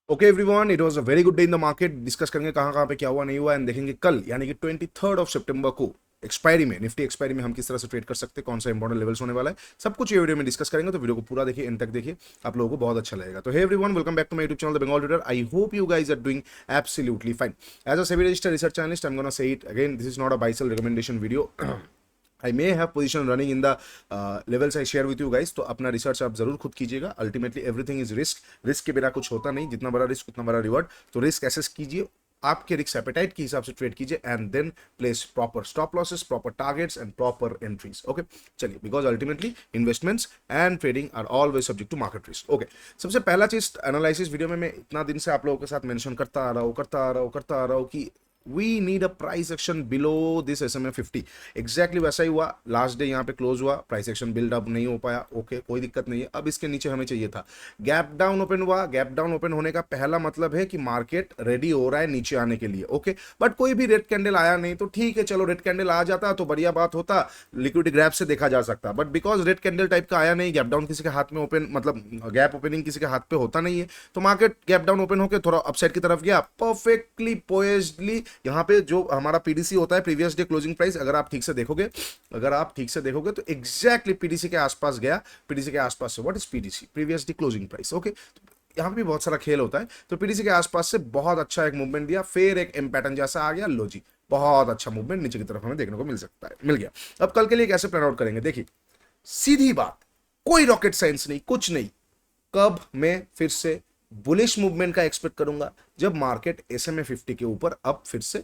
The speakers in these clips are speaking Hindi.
Okay everyone, it was a very good day in the market. Discuss करेंगे कहाँ कहाँ पे क्या हुआ नहीं हुआ एंड देखेंगे कल यानी कि 23 को एक्सपायरी में निफ्टी एक्सपायरी में हम किस तरह से ट्रेड कर सकते हैं, कौन सा इंपॉर्टेंट लेवल्स होने वाला है, सब कुछ ये वीडियो में डिस्कस करेंगे। तो वीडियो को पूरा देखिए, एंड तक देखिए, आप लोगों को बहुत अच्छा लगेगा। तो hey everyone, welcome back to my YouTube channel the Bengal trader. I hope you guys are doing absolutely fine. As a SEBI registered research analyst, I am gonna say it again, this is not a buy sell recommendation video. I may have position running in the levels I share with you guys. तो अपना रिसर्च आप जरूर खुद कीजिएगा। Ultimately everything is risk, risk के बिना कुछ होता नहीं। जितना बड़ा रिस्क उतना बड़ा रिवॉर्ड। तो रिस्क एसेस कीजिए, आपके रिस्क एपेटाइट के हिसाब से ट्रेड कीजिए and then place proper stop losses, proper targets and proper entries. Okay, चलिए, because ultimately investments and trading are always subject to market risk. Okay, सबसे पहला चीज एनालिसिस वीडियो में मैं इतना दिन से आप लोगों के साथ मेंशन करता आ रहा हूं कि we need a price action below this SMA 50। Exactly वैसा ही हुआ। लास्ट डे यहाँ पे क्लोज हुआ, प्राइस एक्शन बिल्ड अप नहीं हो पाया। ओके, कोई दिक्कत नहीं है। अब इसके नीचे हमें चाहिए था गैप डाउन ओपन हुआ। गैप डाउन ओपन होने का पहला मतलब है कि मार्केट रेडी हो रहा है नीचे आने के लिए। ओके, बट कोई भी रेड कैंडल आया नहीं तो ठीक है, चलो रेड कैंडल आ जाता तो बढ़िया बात होता, लिक्विडिटी ग्रैप से देखा जा सकता। But because red candle type का आया नहीं, गैप डाउन किसी के हाथ में ओपन, मतलब गैप ओपनिंग किसी के हाथ पे होता नहीं है, तो मार्केट गैप डाउन ओपन होकर थोड़ा अपसाइड की तरफ गया परफेक्टली पोएज्डली। यहाँ पे जो हमारा पीडीसी होता है, प्रीवियस डे क्लोजिंग प्राइस, अगर आप ठीक से देखोगे तो एग्जैक्टली पीडीसी के आसपास गया। पीडीसी के आसपास से, what is PDC? Previous day closing price. Okay, यहाँ पे भी बहुत सारा खेल होता है। तो पीडीसी के आसपास से बहुत अच्छा एक मूवमेंट दिया, फिर एक एम पैटर्न जैसा आ गया। लो जी, बहुत अच्छा मूवमेंट नीचे की तरफ हमें देखने को मिल सकता है, मिल गया। अब कल के लिए कैसे प्लान आउट करेंगे, देखिए सीधी बात, कोई रॉकेट साइंस नहीं, कुछ नहीं। कब मैं फिर से बुलिश मूवमेंट का एक्सपेक्ट करूंगा? जब मार्केट SMA 50 के ऊपर अब फिर से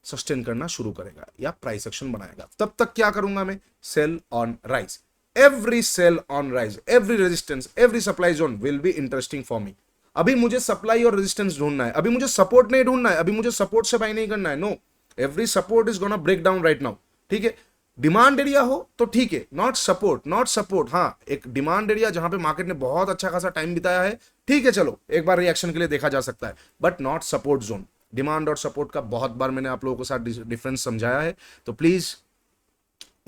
सस्टेन करना शुरू करेगा या प्राइस एक्शन बनाएगा। तब तक क्या करूंगा मैं? Sell on rise. Every sell on rise, every resistance, every supply zone will be interesting for me. अभी मुझे सप्लाई और रेजिस्टेंस ढूंढना है, अभी मुझे सपोर्ट नहीं ढूंढना है, अभी मुझे सपोर्ट से बाय नहीं करना है। No, every support is gonna break down right now. ठीक है, डिमांड एरिया हो तो ठीक है, नॉट सपोर्ट, नॉट सपोर्ट। हाँ, एक डिमांड एरिया जहां पे मार्केट ने बहुत अच्छा खासा टाइम बिताया है, ठीक है, चलो एक बार रिएक्शन के लिए देखा जा सकता है, but not support zone. Demand और सपोर्ट का बहुत बार मैंने आप लोगों के साथ डिफरेंस समझाया है, तो प्लीज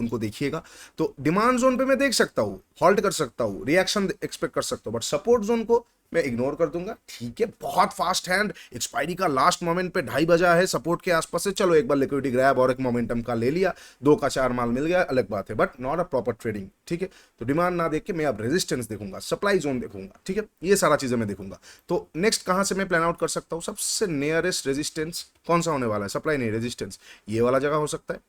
उनको देखिएगा। तो डिमांड जोन पे मैं देख सकता हूं, हॉल्ट कर सकता हूं, रिएक्शन एक्सपेक्ट कर सकता हूं, बट सपोर्ट जोन को मैं इग्नोर कर दूंगा। ठीक है, बहुत फास्ट हैंड, एक्सपायरी का लास्ट मोमेंट पे 2:30 बजा है, सपोर्ट के आसपास से चलो एक बार लिक्विडिटी ग्रैब और एक मोमेंटम का ले लिया, 2 का 4 माल मिल गया, अलग बात है, but not a proper trading. ठीक है, तो डिमांड ना देख के मैं अब रेजिस्टेंस देखूंगा, सप्लाई जोन देखूंगा। ठीक है, ये सारा चीजें मैं देखूंगा। तो नेक्स्ट कहां से मैं प्लान आउट कर सकता हूं? सबसे नियरेस्ट रेजिस्टेंस कौन सा होने वाला है? सप्लाई नहीं, रेजिस्टेंस, ये वाला जगह हो सकता है।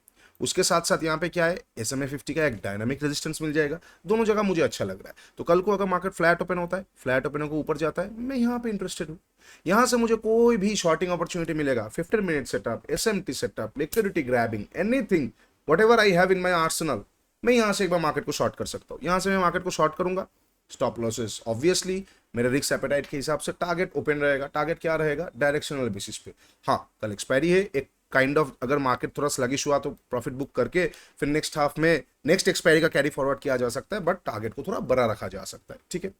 उसके साथ साथ यहाँ पे क्या है, SMA 50 का एक डायनामिक रेजिस्टेंस मिल जाएगा। दोनों जगह मुझे अच्छा लग रहा है। तो कल को अगर मार्केट फ्लैट ओपन होता है, फ्लैट ओपन को ऊपर जाता है, मैं यहाँ पे इंटरेस्टेड हूँ। यहाँ से मुझे कोई भी शॉर्टिंग अपॉर्चुनिटी मिलेगा, 15 minute setup, SMT setup, liquidity grabbing, anything, what ever I have in my Arsenal, मैं यहाँ से एक बार मार्केट को शॉर्ट कर सकता हूँ। यहाँ से मैं मार्केट को शॉर्ट करूंगा। स्टॉप लॉसेस ऑब्वियसली मेरे रिस्क एपेटाइट के हिसाब से, टारगेट ओपन रहेगा। टारगेट क्या रहेगा? डायरेक्शनल बेसिस पे। हाँ, कल एक्सपायरी है, एक काइंड ऑफ अगर मार्केट थोड़ा स्लगिश हुआ तो प्रॉफिट बुक करके फिर नेक्स्ट हाफ में नेक्स्ट एक्सपायरी का कैरी फॉरवर्ड किया जा सकता है, बट टारगेट को थोड़ा बड़ा रखा जा सकता है। ठीक है,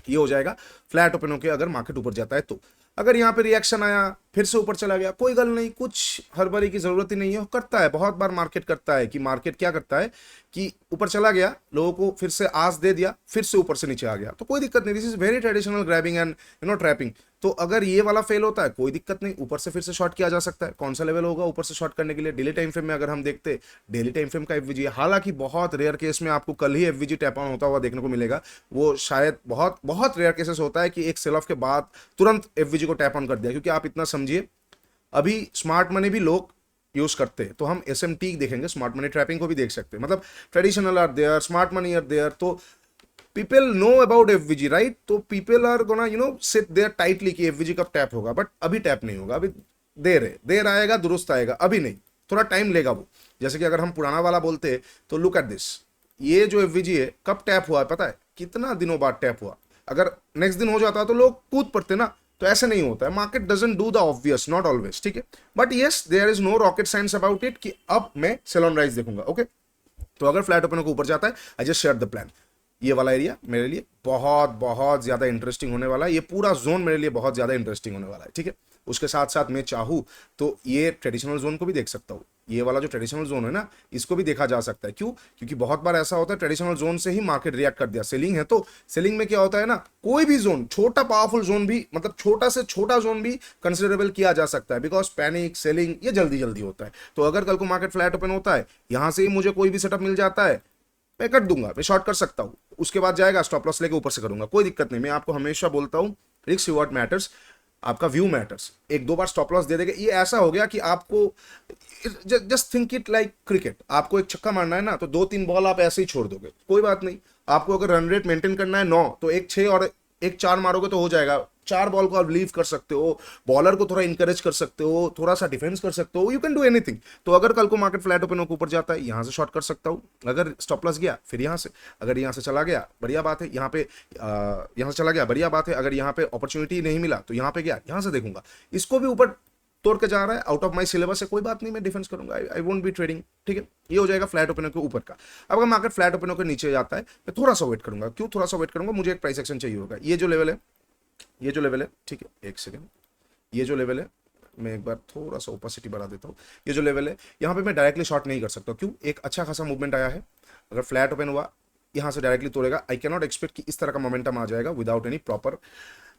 ये हो जाएगा फ्लैट ओपन होकर अगर मार्केट ऊपर जाता है तो। अगर यहाँ पे रिएक्शन आया, फिर से ऊपर चला गया, कोई गल नहीं, कुछ हड़बड़ी की जरूरत ही नहीं है। करता है, बहुत बार मार्केट करता है कि मार्केट क्या करता है कि ऊपर चला गया, लोगों को फिर से आस दे दिया, फिर से ऊपर से नीचे आ गया, तो कोई दिक्कत नहीं। This is very traditional grabbing and trapping. तो अगर ये वाला फेल होता है, कोई दिक्कत नहीं, ऊपर से फिर से शॉर्ट किया जा सकता है। कौन सा लेवल होगा ऊपर से शॉर्ट करने के लिए? डेली टाइम फ्रेम में अगर हम देखते, डेली टाइम फ्रेम का एफवीजी, हालांकि बहुत रेयर केस में आपको कल ही एफवीजी टैप ऑन होता हुआ देखने को मिलेगा। वो शायद बहुत बहुत रेयर केसेस होता है कि एक सेल ऑफ के बाद तुरंत एफवीजी को टैप ऑन कर दिया, क्योंकि आप इतना समझिए, अभी स्मार्ट मनी भी लोग यूज करते हैं। तो हम SMT देखेंगे, स्मार्ट मनी ट्रैपिंग को भी देख सकते हैं। मतलब traditional are there, smart money are there, तो people know about FVG, right? तो people are gonna sit there tightly कि FVG कब टैप होगा, बट अभी टैप नहीं होगा। अभी देर है, देर आएगा, दुरुस्त आएगा, अभी नहीं, थोड़ा टाइम लेगा वो। जैसे कि अगर हम पुराना वाला बोलते हैं तो लुक एट दिस, ये जो FVG है कब टैप हुआ है पता है? कितना दिनों बाद टैप हुआ। अगर नेक्स्ट दिन हो जाता तो लोग कूद पड़ते ना, तो ऐसे नहीं होता है। Market doesn't do the obvious, not always. ठीक है, but yes, there is no rocket science about it कि अब मैं सेल ऑन राइज देखूंगा। ओके, तो अगर फ्लैट ओपन को ऊपर जाता है, I just share the plan. ये वाला एरिया मेरे लिए बहुत बहुत ज्यादा इंटरेस्टिंग होने वाला है। ये पूरा जोन मेरे लिए बहुत ज्यादा इंटरेस्टिंग होने वाला है। ठीक है, उसके साथ साथ मैं चाहूँ तो ये ट्रेडिशनल जोन को भी देख सकता हूँ। ये वाला जो ट्रेडिशनल जोन है ना, इसको भी देखा जा सकता है। क्यों? क्योंकि बहुत बार ऐसा होता है ट्रेडिशनल जोन से ही मार्केट रिएक्ट कर दिया। सेलिंग है तो सेलिंग में क्या होता है ना, कोई भी जोन, छोटा पावरफुल जोन भी, मतलब छोटा से छोटा जोन भी कंसिडरेबल किया जा सकता है, बिकॉज पैनिक सेलिंग ये जल्दी जल्दी होता है। तो अगर कल को मार्केट फ्लैट ओपन होता है, यहां से ही मुझे कोई भी सेटअप मिल जाता है, मैं कट दूंगा, मैं शॉर्ट कर सकता हूं, उसके बाद जाएगा स्टॉप लॉस लेके ऊपर से करूंगा, कोई दिक्कत नहीं। मैं आपको हमेशा बोलता हूं रिस्क रिवॉर्ड मैटर्स, आपका व्यू मैटर्स। एक दो बार स्टॉप लॉस दे देगा, ये ऐसा हो गया कि आपको just think it like cricket, आपको एक छक्का मारना है ना, तो 2-3 बॉल आप ऐसे ही छोड़ दोगे, कोई बात नहीं। आपको अगर रन रेट मेंटेन करना है 9, तो एक 6 और एक 4 मारोगे तो हो जाएगा। 4 बॉल को आप लीव कर सकते हो, बॉलर को थोड़ा इंकरेज कर सकते हो, थोड़ा सा डिफेंस कर सकते हो, यू कैन डू एनीथिंग। तो अगर कल को मार्केट फ्लैट ओपन होकर ऊपर जाता है, यहां से शॉर्ट कर सकता हूं, अगर स्टॉप लॉस गया फिर यहां से, अगर यहां से चला गया बढ़िया बात है, यहां पे यहां से चला गया बढ़िया बात है, अगर यहां पे अपॉर्चुनिटी नहीं मिला तो यहां पे गया, यहां से देखूंगा इसको भी ऊपर तोड़ के जा रहा है, आउट ऑफ माई सिलेबस है, कोई बात नहीं, मैं डिफेंस करूंगा, आई वोंट बी ट्रेडिंग, ठीक है। ये हो जाएगा फ्लैट ओपन के ऊपर का। अब अगर मार्केट फ्लैट ओपन के नीचे जाता है, मैं थोड़ा सा वेट करूंगा। क्यों थोड़ा सा वेट करूंगा? मुझे एक प्राइस एक्शन चाहिए होगा। ये जो लेवल है, ये जो लेवल है, ठीक है, एक सेकेंड, ये जो लेवल है, मैं एक बार थोड़ा सा ओपेसिटी बढ़ा देता हूँ। ये जो लेवल है, यहाँ पे मैं डायरेक्टली शॉर्ट नहीं कर सकता। क्यों? एक अच्छा खासा मूवमेंट आया है, अगर फ्लैट ओपन हुआ यहाँ से डायरेक्टली तोड़ेगा, आई कैन नॉट एक्सपेक्ट कि इस तरह का मोमेंटम आ जाएगा without any proper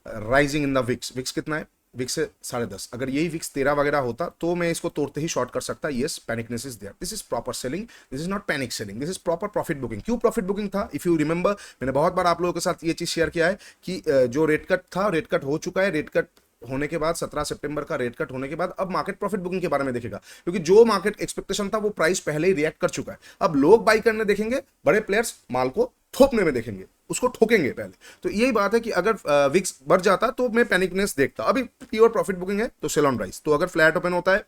rising in the wicks. Wicks कितना है? विक्स से 10.5। अगर यही विक्स 13 वगैरह होता तो मैं इसको तोड़ते ही शॉर्ट कर सकता। Yes, panicness is there, this is proper selling, this is not panic selling, this is proper profit booking. क्यों प्रॉफिट बुकिंग था? इफ यू रिमेंबर, मैंने बहुत बार आप लोगों के साथ ये चीज शेयर किया है कि जो रेट कट था, रेट कट हो चुका है, रेट कट होने के बाद 17 सितंबर का रेट कट होने के बाद अब मार्केट प्रॉफिट बुकिंग के बारे में देखेगा, क्योंकि जो मार्केट एक्सपेक्टेशन था वो प्राइस पहले ही रिएक्ट कर चुका है। अब लोग बाई करने देखेंगे, बड़े प्लेयर्स माल को थोपने में देखेंगे, उसको ठोकेंगे पहले। तो यही बात है कि अगर विक्स बढ़ जाता तो मैं पैनिकनेस देखता। अभी प्योर प्रॉफिट बुकिंग है तो सेल ऑन राइज। तो अगर फ्लैट ओपन होता है,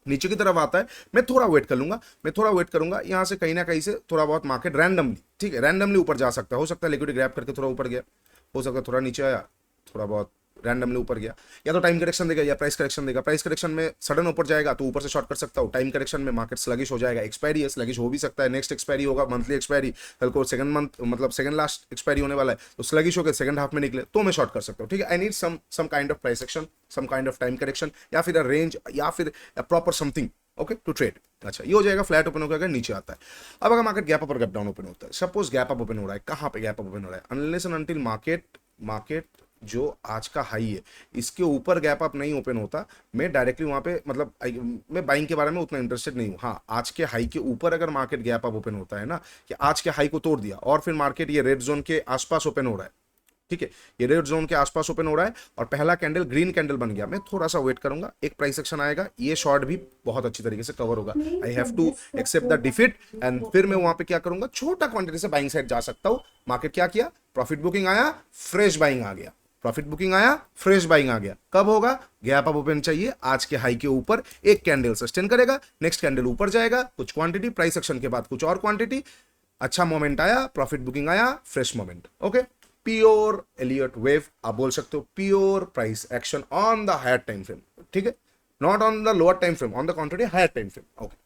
नीचे की तरफ आता है, मैं थोड़ा वेट कर लूंगा, मैं थोड़ा वेट करूंगा, यहां से कहीं ना कहीं से थोड़ा बहुत मार्केट रैंडमली, ठीक है, रैंडमली ऊपर जा सकता है। हो सकता है लिक्विडिटी ग्रैब करके थोड़ा ऊपर गया, हो सकता है थोड़ा नीचे आया, थोड़ा बहुत रैंडमली ऊपर गया, या तो टाइम करेक्शन देगा या प्राइस करेक्शन देगा। प्राइस करेक्शन में सडन ऊपर जाएगा तो ऊपर से शॉर्ट कर सकता हूँ, टाइम करेक्शन में मार्केट स्लगिश हो जाएगा। एक्सपायरी है, स्लगिश हो भी सकता है, नेक्स्ट एक्सपायरी होगा, मंथली एक्सपायरी, कल को सेकंड मंथ मतलब सेकंड लास्ट एक्सपायरी होने वाला है, तो स्लगिश होकर सेकंड हाफ में निकले तो मैं शॉर्ट कर सकता हूँ, ठीक है। I need some kind of price action, some kind of time correction, या फिर अ रेंज, या फिर proper something, okay, to trade. अच्छा, ये हो जाएगा फ्लैट ओपन होकर अगर नीचे आता है। अब अगर मार्केट गैप अप और गैप डाउन ओपन होता है, सपोज गैप अप ओपन हो रहा है, कहां पे गैप अप ओपन हो रहा है? अनलेस एंड अनटिल मार्केट जो आज का हाई है इसके ऊपर गैप अप नहीं ओपन होता, मैं डायरेक्टली वहां पे मतलब मैं बाइंग के बारे में उतना इंटरेस्टेड नहीं हूं। हाँ, आज के हाई के ऊपर अगर मार्केट गैप अप ओपन होता है ना, कि आज के हाई को तोड़ दिया और फिर मार्केट ये रेड जोन के आसपास ओपन हो रहा है, ठीक है, ये रेड जोन के आसपास ओपन हो रहा है और पहला कैंडल ग्रीन कैंडल बन गया, मैं थोड़ा सा वेट करूंगा, एक प्राइस एक्शन आएगा, ये शॉर्ट भी बहुत अच्छी तरीके से कवर होगा। I have to accept the defeat and फिर मैं वहां पे क्या करूंगा, छोटा क्वांटिटी से बाइंग साइड जा सकता हूं। मार्केट क्या किया? प्रॉफिट बुकिंग आया, फ्रेश बाइंग आ गया, प्रॉफिट बुकिंग आया, फ्रेश बाइंग आ गया। कब होगा? गैप अप ओपन चाहिए, आज के हाई के ऊपर एक कैंडल सस्टेन करेगा, नेक्स्ट कैंडल ऊपर जाएगा, कुछ क्वांटिटी, प्राइस एक्शन के बाद कुछ और क्वांटिटी, अच्छा मोमेंट आया, प्रॉफिट बुकिंग आया, fresh moment, okay. Pure Elliott wave आप बोल सकते हो, pure price action on the higher time frame, ठीक है, not on the lower time frame, on the contrary higher time frame, okay.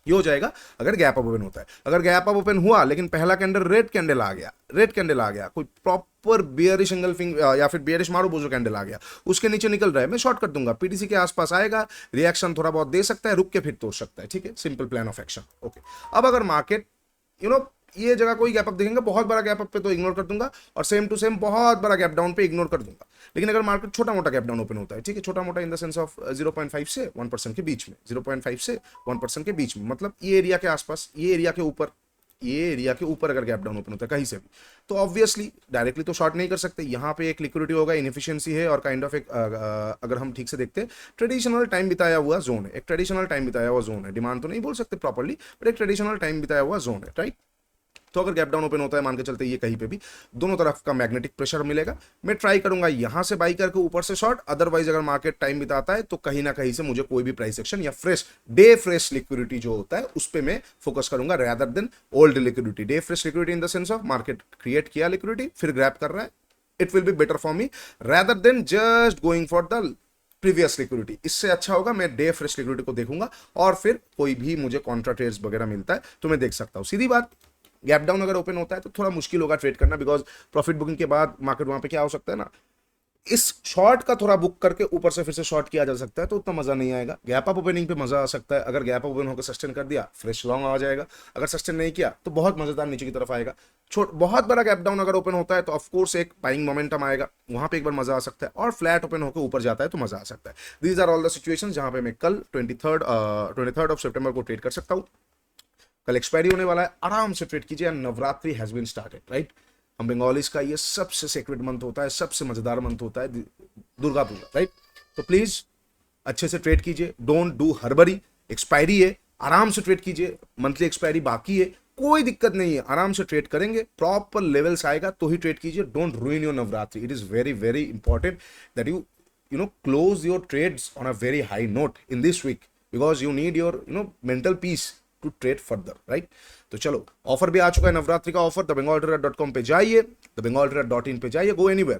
ये हो जाएगा अगर गैप अप ओपन होता है। अगर गैप अप ओपन हुआ लेकिन पहला कैंडल रेड कैंडल आ गया, रेड कैंडल आ गया, कोई प्रॉपर बियरिश एंगल्फिंग या फिर बियरिश मारो बोझो कैंडल आ गया, उसके नीचे निकल रहा है, मैं शॉर्ट कर दूंगा, पीटीसी के आसपास आएगा, रिएक्शन थोड़ा बहुत दे सकता है, रुक के फिर तोड़ सकता है, ठीक है, simple plan of action, okay. अब अगर मार्केट ये जगह कोई गैप अप देखेंगे, बहुत बड़ा गैप अप पे तो इग्नोर कर दूंगा, और सेम टू सेम बहुत बड़ा गैप डाउन पे इग्नोर कर दूंगा। लेकिन अगर मार्केट छोटा मोटा गैप डाउन ओपन होता है, ठीक है, छोटा मोटा इन द सेंस ऑफ 0.5 से 1% के बीच में, 0.5 से 1% के बीच में, मतलब ये एरिया के आसपास, ये एरिया के ऊपर, ये एरिया के ऊपर अगर गैप डाउन ओपन होता है कहीं से भी, तो ऑब्वियसली डायरेक्टली तो शॉर्ट नहीं कर सकते। यहाँ पे एक लिक्विडिटी होगा, इनएफिशिएंसी है, और काइंड ऑफ एक अगर हम ठीक से देखते हैं, ट्रेडिशनल टाइम बिताया हुआ जोन है, एक ट्रेडिशनल टाइम बिताया हुआ जोन है, डिमांड तो नहीं बोल सकते प्रॉपर्ली, बट एक ट्रेडिशनल टाइम बिताया हुआ जोन है, राइट। तो अगर गैप डाउन ओपन होता है, मान के चलते ये कहीं पे भी दोनों तरफ का मैग्नेटिक प्रेशर मिलेगा, मैं ट्राई करूंगा यहां से बाई करके ऊपर से शॉर्ट, अदरवाइज अगर मार्केट टाइम बिताता है तो कहीं ना कहीं से मुझे कोई भी प्राइस एक्शन या फ्रेश डे फ्रेश लिक्विडिटी जो होता है उस पर मैं फोकस करूंगा, rather than old liquidity. Day fresh liquidity in the sense of market create किया लिक्विडिटी, फिर ग्रैब कर रहा है, it will be better for me rather than just going for the previous liquidity. इससे अच्छा होगा मैं डे फ्रेश लिक्विडिटी को देखूंगा, और फिर कोई भी मुझे कॉन्ट्रा ट्रेड्स वगैरह मिलता है तो मैं देख सकता हूं। सीधी बात, गैप डाउन अगर ओपन होता है तो थोड़ा मुश्किल होगा ट्रेड करना, बिकॉज प्रॉफिट बुकिंग के बाद मार्केट वहां पे क्या हो सकता है ना, इस शॉर्ट का थोड़ा बुक करके ऊपर से फिर से शॉर्ट किया जा सकता है, तो उतना मजा नहीं आएगा। गैप अप ओपनिंग पे मजा आ सकता है, अगर गैप अप ओपन होकर सस्टेन कर दिया फ्रेश लॉन्ग आ जाएगा, अगर सस्टेन नहीं किया तो बहुत मजेदार नीचे की तरफ आएगा। बहुत बड़ा गैप डाउन अगर ओपन होता है तो ऑफकोर्स एक बाइंग मोमेंटम आएगा, वहां पे एक बार मजा आ सकता है, और फ्लैट ओपन होकर ऊपर जाता है तो मजा आ सकता है। These are all the situation जहां पे मैं कल 23rd ऑफ सितंबर को ट्रेड कर सकता हूँ। कल एक्सपायरी होने वाला है, आराम से ट्रेड कीजिए। Navratri has been started, right. हम बंगालीज का ये सबसे सेक्रेट मंथ होता है, सबसे मजेदार मंथ होता है दुर्गा पूजा, राइट। तो प्लीज अच्छे से ट्रेड कीजिए, डोंट डू हड़बड़ी। एक्सपायरी है, आराम से ट्रेड कीजिए, मंथली एक्सपायरी बाकी है, कोई दिक्कत नहीं है, आराम से ट्रेड करेंगे, प्रॉपर लेवल्स आएगा तो ही ट्रेड कीजिए। Don't रूइन your Navratri. It is very very important that you know close your trades on a very high note in this week, because you need your mental peace to trade further, right? तो चलो, ऑफर भी आ चुका है नवरात्रि का ऑफर। thebengaltrader.com पे जाइए, thebengaltrader.in पे जाइए, go anywhere,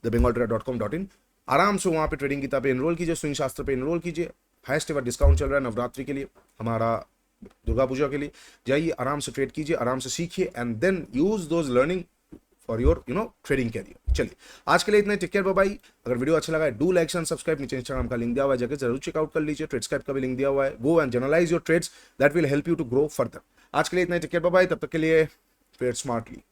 thebengaltrader.com.in, आराम से वहां पे ट्रेडिंग किताब पे एनरोल कीजिए, स्विंग शास्त्र पे एनरोल कीजिए। हाईएस्ट एवर डिस्काउंट चल रहा है नवरात्रि के लिए, हमारा दुर्गा पूजा के लिए। जाइए, आराम से ट्रेड कीजिए, आराम से सीखिए, and then use those learning for your trading career. चलिए, आज के लिए इतना, टेक केयर, बाय बाय। अगर वीडियो अच्छा लगा है, डू लाइक एंड सब्सक्राइब। नीचे इंस्टाग्राम का लिंक दिया हुआ है, जाकर जरूर चेकआउट कर लीजिए। ट्रेडस्क्राइब का भी लिंक दिया हुआ है, go and journalize your trades, that will help you to grow further. आज के लिए इतना, टेक केयर, बाय बाय। तब तक के लिए ट्रेड स्मार्टली।